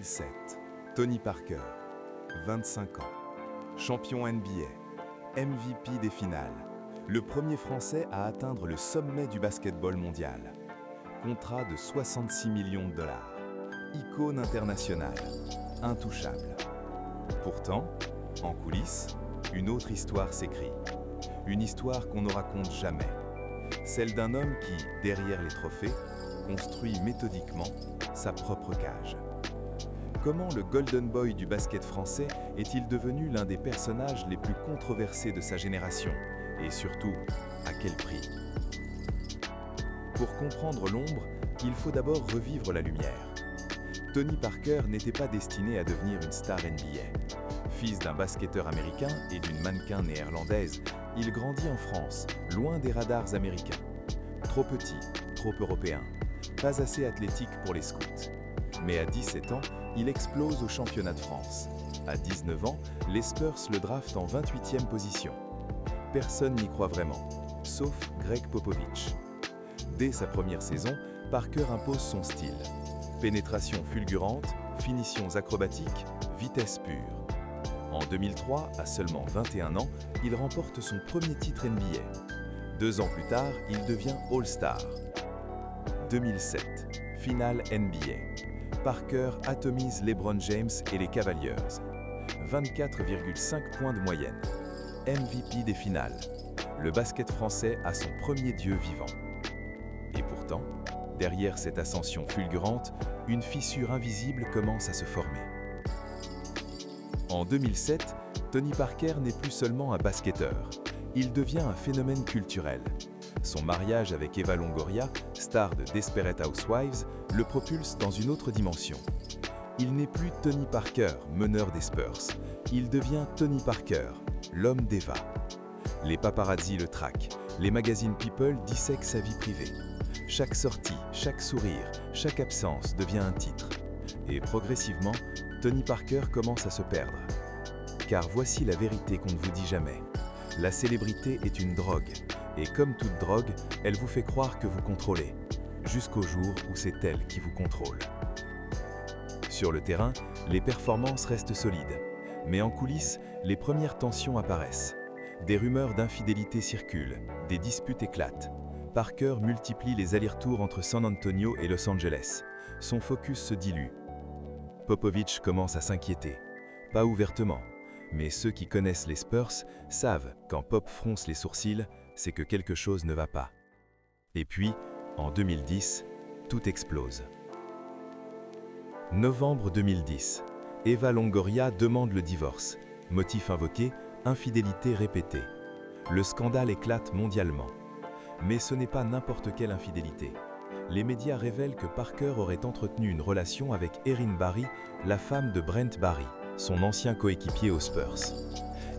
2007, Tony Parker, 25 ans, champion NBA, MVP des finales, le premier Français à atteindre le sommet du basketball mondial. Contrat de 66 millions de dollars, icône internationale, intouchable. Pourtant, en coulisses, une autre histoire s'écrit. Une histoire qu'on ne raconte jamais. Celle d'un homme qui, derrière les trophées, construit méthodiquement sa propre cage. Comment le Golden Boy du basket français est-il devenu l'un des personnages les plus controversés de sa génération? Et surtout, à quel prix? Pour comprendre l'ombre, il faut d'abord revivre la lumière. Tony Parker n'était pas destiné à devenir une star NBA. Fils d'un basketteur américain et d'une mannequin néerlandaise, il grandit en France, loin des radars américains. Trop petit, trop européen, pas assez athlétique pour les scouts. Mais à 17 ans, il explose au championnat de France. À 19 ans, les Spurs le draftent en 28e position. Personne n'y croit vraiment, sauf Greg Popovich. Dès sa première saison, Parker impose son style. Pénétration fulgurante, finitions acrobatiques, vitesse pure. En 2003, à seulement 21 ans, il remporte son premier titre NBA. 2 ans plus tard, il devient All-Star. 2007, finale NBA. Parker atomise LeBron James et les Cavaliers. 24,5 points de moyenne. MVP des finales. Le basket français a son premier dieu vivant. Et pourtant, derrière cette ascension fulgurante, une fissure invisible commence à se former. En 2007, Tony Parker n'est plus seulement un basketteur, il devient un phénomène culturel. Son mariage avec Eva Longoria, star de Desperate Housewives, le propulse dans une autre dimension. Il n'est plus Tony Parker, meneur des Spurs, il devient Tony Parker, l'homme d'Eva. Les paparazzi le traquent, les magazines People dissèquent sa vie privée. Chaque sortie, chaque sourire, chaque absence devient un titre. Et progressivement, Tony Parker commence à se perdre. Car voici la vérité qu'on ne vous dit jamais. La célébrité est une drogue. Et comme toute drogue, elle vous fait croire que vous contrôlez. Jusqu'au jour où c'est elle qui vous contrôle. Sur le terrain, les performances restent solides. Mais en coulisses, les premières tensions apparaissent. Des rumeurs d'infidélité circulent, des disputes éclatent. Parker multiplie les allers-retours entre San Antonio et Los Angeles. Son focus se dilue. Popovich commence à s'inquiéter. Pas ouvertement, mais ceux qui connaissent les Spurs savent, quand Pop fronce les sourcils, c'est que quelque chose ne va pas. Et puis, en 2010, tout explose. Novembre 2010, Eva Longoria demande le divorce. Motif invoqué, infidélité répétée. Le scandale éclate mondialement. Mais ce n'est pas n'importe quelle infidélité. Les médias révèlent que Parker aurait entretenu une relation avec Erin Barry, la femme de Brent Barry, son ancien coéquipier aux Spurs.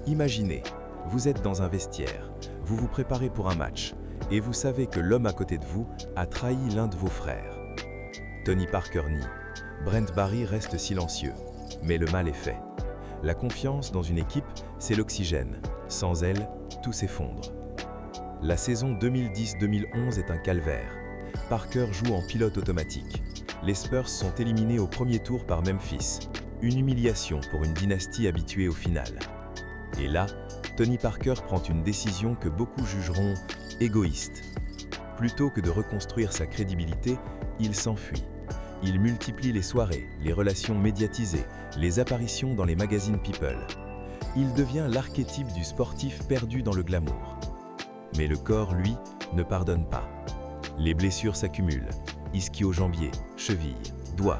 Imaginez, vous êtes dans un vestiaire, vous vous préparez pour un match, et vous savez que l'homme à côté de vous a trahi l'un de vos frères. Tony Parker nie. Brent Barry reste silencieux, mais le mal est fait. La confiance dans une équipe, c'est l'oxygène. Sans elle, tout s'effondre. La saison 2010-2011 est un calvaire. Parker joue en pilote automatique. Les Spurs sont éliminés au premier tour par Memphis. Une humiliation pour une dynastie habituée au final. Et là, Tony Parker prend une décision que beaucoup jugeront égoïste. Plutôt que de reconstruire sa crédibilité, il s'enfuit. Il multiplie les soirées, les relations médiatisées, les apparitions dans les magazines People. Il devient l'archétype du sportif perdu dans le glamour. Mais le corps, lui, ne pardonne pas. Les blessures s'accumulent. Ischio-jambier, cheville, doigts.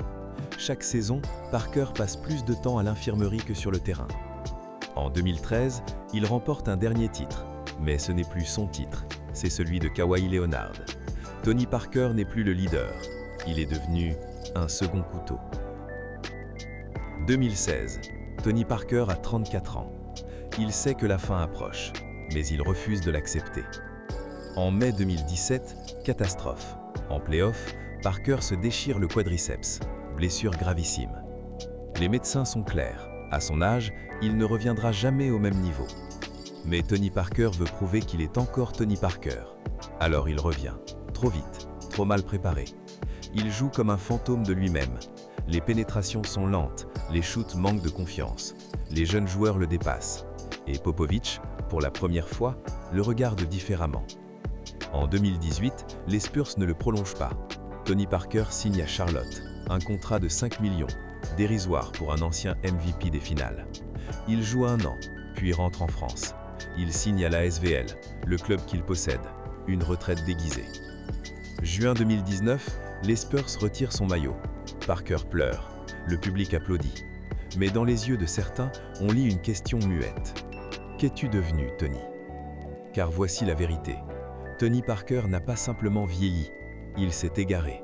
Chaque saison, Parker passe plus de temps à l'infirmerie que sur le terrain. En 2013, il remporte un dernier titre. Mais ce n'est plus son titre, c'est celui de Kawhi Leonard. Tony Parker n'est plus le leader. Il est devenu un second couteau. 2016, Tony Parker a 34 ans. Il sait que la fin approche, mais il refuse de l'accepter. En mai 2017, catastrophe. En play-off, Parker se déchire le quadriceps, blessure gravissime. Les médecins sont clairs, à son âge, il ne reviendra jamais au même niveau. Mais Tony Parker veut prouver qu'il est encore Tony Parker. Alors il revient, trop vite, trop mal préparé. Il joue comme un fantôme de lui-même. Les pénétrations sont lentes, les shoots manquent de confiance. Les jeunes joueurs le dépassent. Et Popovic, pour la première fois, le regarde différemment. En 2018, les Spurs ne le prolongent pas. Tony Parker signe à Charlotte, un contrat de 5 millions, dérisoire pour un ancien MVP des finales. Il joue 1 an, puis rentre en France. Il signe à la SVL, le club qu'il possède, une retraite déguisée. Juin 2019, les Spurs retirent son maillot. Parker pleure, le public applaudit. Mais dans les yeux de certains, on lit une question muette. Qu'es-tu devenu, Tony? Car voici la vérité. Tony Parker n'a pas simplement vieilli, il s'est égaré.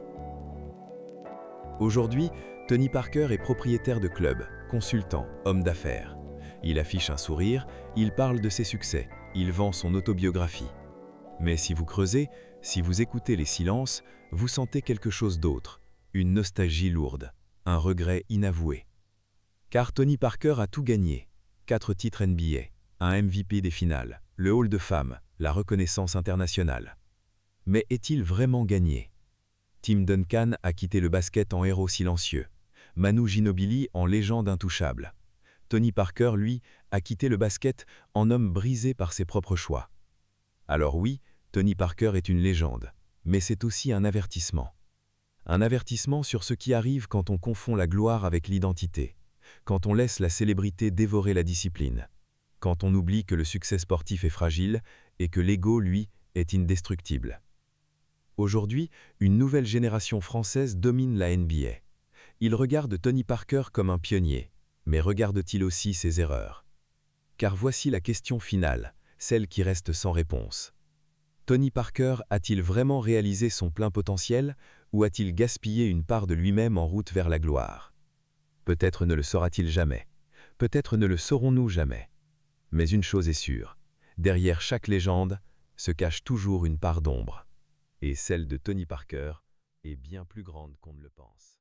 Aujourd'hui, Tony Parker est propriétaire de club, consultant, homme d'affaires. Il affiche un sourire, il parle de ses succès, il vend son autobiographie. Mais si vous creusez, si vous écoutez les silences, vous sentez quelque chose d'autre, une nostalgie lourde, un regret inavoué. Car Tony Parker a tout gagné. 4 titres NBA, un MVP des finales, le Hall de Fame, la reconnaissance internationale. Mais est-il vraiment gagné? Tim Duncan a quitté le basket en héros silencieux. Manu Ginobili en légende intouchable. Tony Parker, lui, a quitté le basket en homme brisé par ses propres choix. Alors oui, Tony Parker est une légende, mais c'est aussi un avertissement. Un avertissement sur ce qui arrive quand on confond la gloire avec l'identité, quand on laisse la célébrité dévorer la discipline, quand on oublie que le succès sportif est fragile et que l'ego, lui, est indestructible. Aujourd'hui, une nouvelle génération française domine la NBA. Ils regardent Tony Parker comme un pionnier, mais regardent-ils aussi ses erreurs? Car voici la question finale, celle qui reste sans réponse. Tony Parker a-t-il vraiment réalisé son plein potentiel ou a-t-il gaspillé une part de lui-même en route vers la gloire? Peut-être ne le saura-t-il jamais, peut-être ne le saurons-nous jamais. Mais une chose est sûre, derrière chaque légende se cache toujours une part d'ombre. Et celle de Tony Parker est bien plus grande qu'on ne le pense.